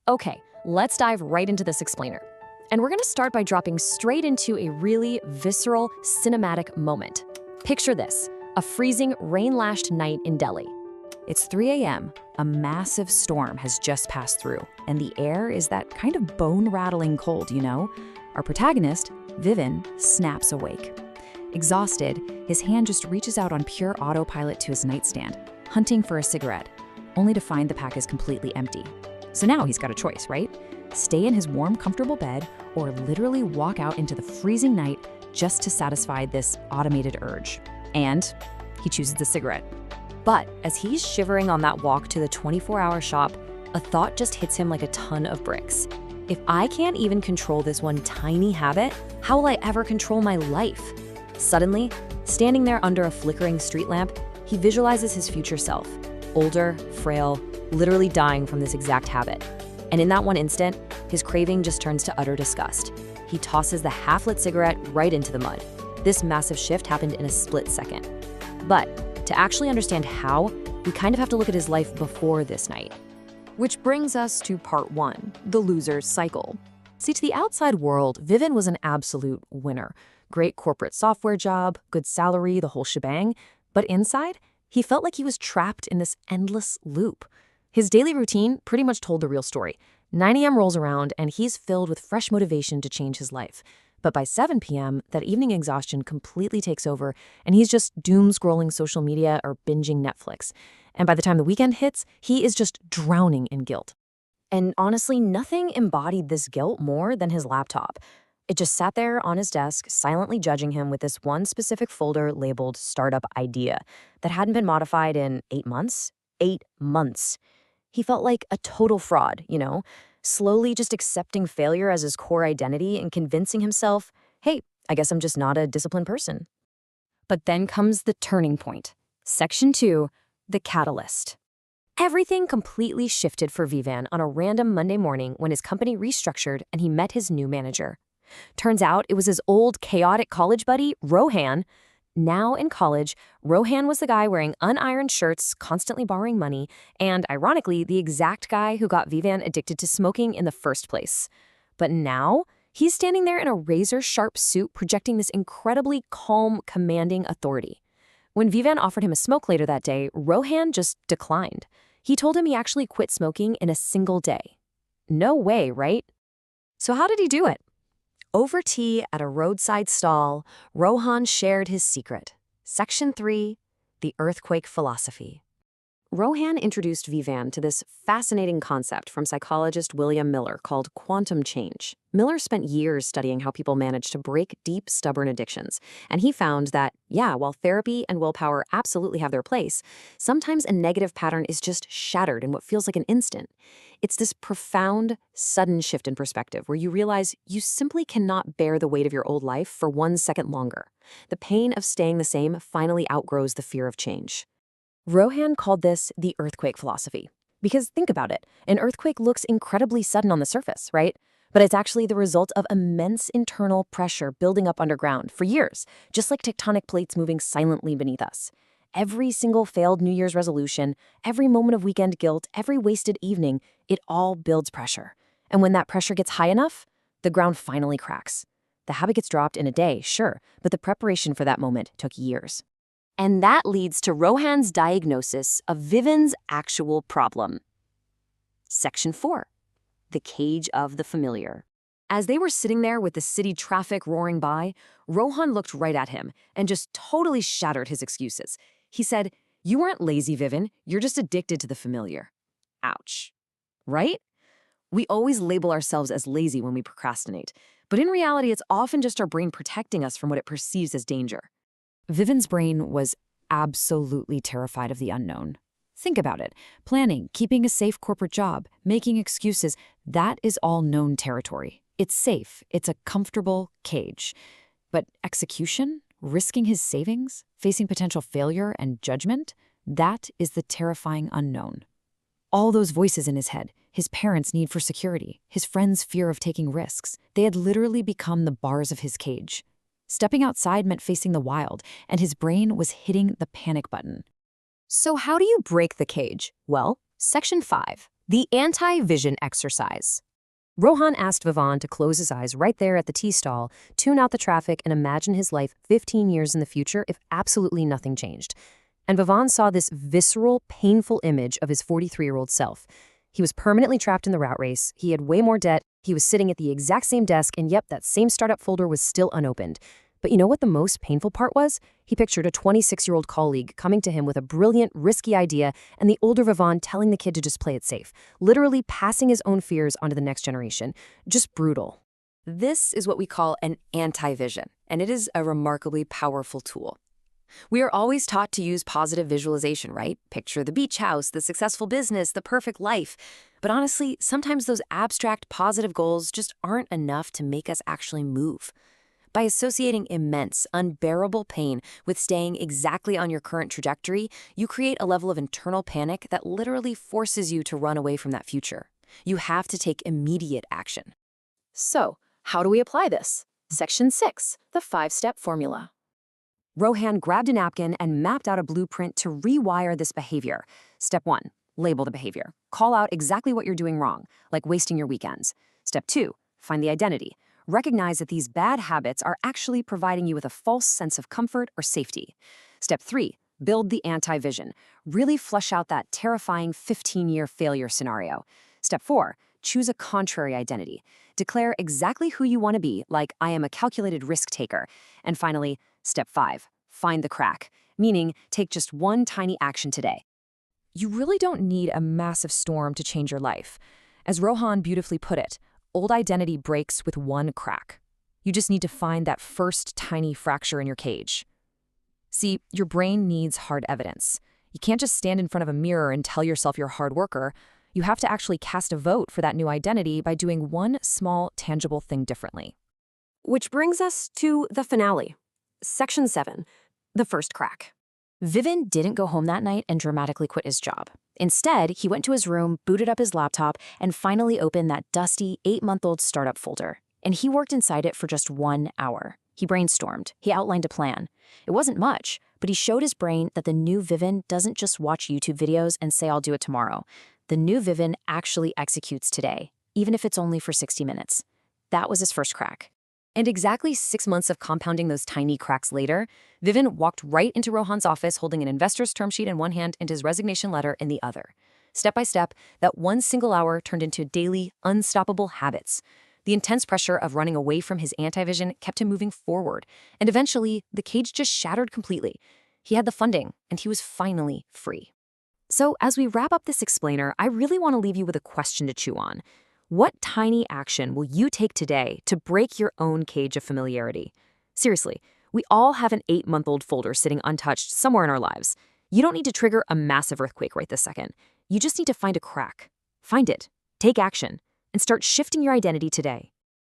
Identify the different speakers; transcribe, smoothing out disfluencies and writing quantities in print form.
Speaker 1: Okay, let's dive right into this explainer. And we're gonna start by dropping straight into a really visceral, cinematic moment. Picture this, a freezing, rain-lashed night in Delhi.
Speaker 2: It's 3 a.m. A massive storm has just passed through, and the air is that kind of bone-rattling cold, you know? Our protagonist, Vivan, snaps awake. Exhausted, his hand just reaches out on pure autopilot to his nightstand, hunting for a cigarette, only to find the pack is completely empty. So now he's got a choice, right? Stay in his warm, comfortable bed, or literally walk out into the freezing night just to satisfy this automated urge. And he chooses the cigarette.
Speaker 1: But as he's shivering on that walk to the 24-hour shop, a thought just hits him like a ton of bricks. If I can't even control this one tiny habit, how will I ever control my life? Suddenly, standing there under a flickering street lamp, he visualizes his future self, older, frail, literally dying from this exact habit. And in that one instant, his craving just turns to utter disgust. He tosses the half-lit cigarette right into the mud. This massive shift happened in a split second. But to actually understand how, we kind of have to look at his life before this night. Which brings us to part one, the loser's cycle. See, to the outside world, Vivan was an absolute winner. Great corporate software job, good salary, the whole shebang. But inside, he felt like he was trapped in this endless loop. His daily routine pretty much told the real story. 9 a.m. rolls around, and he's filled with fresh motivation to change his life. But by 7 p.m., that evening exhaustion completely takes over, and he's just doom-scrolling social media or binging Netflix. And by the time the weekend hits, he is just drowning in guilt. And honestly, nothing embodied this guilt more than his laptop. It just sat there on his desk, silently judging him with this one specific folder labeled Startup Idea that hadn't been modified in 8 months. 8 months. He felt like a total fraud, you know, slowly just accepting failure as his core identity and convincing himself, hey, I guess I'm just not a disciplined person. But then comes the turning point. Section 2, the catalyst. Everything completely shifted for Vivan on a random Monday morning when his company restructured and he met his new manager. Turns out it was his old chaotic college buddy, Rohan. Now in college, Rohan was the guy wearing unironed shirts, constantly borrowing money, and ironically, the exact guy who got Vivan addicted to smoking in the first place. But now, he's standing there in a razor-sharp suit projecting this incredibly calm, commanding authority. When Vivan offered him a smoke later that day, Rohan just declined. He told him he actually quit smoking in a single day. No way, right? So how did he do it? Over tea at a roadside stall, Rohan shared his secret. Section 3, the earthquake philosophy. Rohan introduced Vivan to this fascinating concept from psychologist William Miller called quantum change. Miller spent years studying how people manage to break deep, stubborn addictions. And he found that, yeah, while therapy and willpower absolutely have their place, sometimes a negative pattern is just shattered in what feels like an instant. It's this profound, sudden shift in perspective where you realize you simply cannot bear the weight of your old life for 1 second longer. The pain of staying the same finally outgrows the fear of change. Rohan called this the earthquake philosophy. Because think about it, an earthquake looks incredibly sudden on the surface, right? But it's actually the result of immense internal pressure building up underground for years, just like tectonic plates moving silently beneath us. Every single failed New Year's resolution, every moment of weekend guilt, every wasted evening, it all builds pressure. And when that pressure gets high enough, the ground finally cracks. The habit gets dropped in a day, sure, but the preparation for that moment took years. And that leads to Rohan's diagnosis of Vivan's actual problem. Section 4, the cage of the familiar. As they were sitting there with the city traffic roaring by, Rohan looked right at him and just totally shattered his excuses. He said, "You weren't lazy, Vivan. You're just addicted to the familiar." Ouch. Right? We always label ourselves as lazy when we procrastinate, but in reality, it's often just our brain protecting us from what it perceives as danger.
Speaker 2: Vivan's brain was absolutely terrified of the unknown. Think about it. Planning, keeping a safe corporate job, making excuses, that is all known territory. It's safe. It's a comfortable cage. But execution, risking his savings, facing potential failure and judgment, that is the terrifying unknown. All those voices in his head, his parents' need for security, his friends' fear of taking risks, they had literally become the bars of his cage. Stepping outside meant facing the wild, and his brain was hitting the panic button.
Speaker 1: So how do you break the cage? Well, Section 5, The anti-vision exercise. Rohan asked Vivan to close his eyes right there at the tea stall, tune out the traffic, and imagine his life 15 years in the future if absolutely nothing changed. And Vivan saw this visceral, painful image of his 43-year-old self. He was permanently trapped in the rat race, he had way more debt, he was sitting at the exact same desk, and yep, that same startup folder was still unopened. But you know what the most painful part was? He pictured a 26-year-old colleague coming to him with a brilliant, risky idea, and the older Vivan telling the kid to just play it safe, literally passing his own fears onto the next generation. Just brutal. This is what we call an anti-vision, and it is a remarkably powerful tool. We are always taught to use positive visualization, right? Picture the beach house, the successful business, the perfect life. But honestly, sometimes those abstract positive goals just aren't enough to make us actually move. By associating immense, unbearable pain with staying exactly on your current trajectory, you create a level of internal panic that literally forces you to run away from that future. You have to take immediate action. So, how do we apply this? Section 6, the 5-step formula. Rohan grabbed a napkin and mapped out a blueprint to rewire this behavior. Step 1, label the behavior. Call out exactly what you're doing wrong, like wasting your weekends. Step 2, find the identity. Recognize that these bad habits are actually providing you with a false sense of comfort or safety. Step 3, build the anti-vision. Really flesh out that terrifying 15-year failure scenario. Step 4, choose a contrary identity. Declare exactly who you want to be, like I am a calculated risk taker. And finally, step 5, find the crack, meaning take just one tiny action today. You really don't need a massive storm to change your life. As Rohan beautifully put it, old identity breaks with one crack. You just need to find that first tiny fracture in your cage. See, your brain needs hard evidence. You can't just stand in front of a mirror and tell yourself you're a hard worker. You have to actually cast a vote for that new identity by doing one small, tangible thing differently. Which brings us to the finale. Section 7, the first crack. Vivan didn't go home that night and dramatically quit his job. Instead, he went to his room, booted up his laptop, and finally opened that dusty 8-month-old startup folder. And he worked inside it for just 1 hour. He brainstormed. He outlined a plan. It wasn't much, but he showed his brain that the new Vivan doesn't just watch YouTube videos and say, I'll do it tomorrow. The new Vivan actually executes today, even if it's only for 60 minutes. That was his first crack. And exactly 6 months of compounding those tiny cracks later, Vivan walked right into Rohan's office holding an investor's term sheet in one hand and his resignation letter in the other. Step by step, that one single hour turned into daily, unstoppable habits. The intense pressure of running away from his anti-vision kept him moving forward, and eventually, the cage just shattered completely. He had the funding, and he was finally free. So, as we wrap up this explainer, I really want to leave you with a question to chew on. What tiny action will you take today to break your own cage of familiarity? Seriously, we all have an 8-month-old folder sitting untouched somewhere in our lives. You don't need to trigger a massive earthquake right this second. You just need to find a crack. Find it, take action, and start shifting your identity today.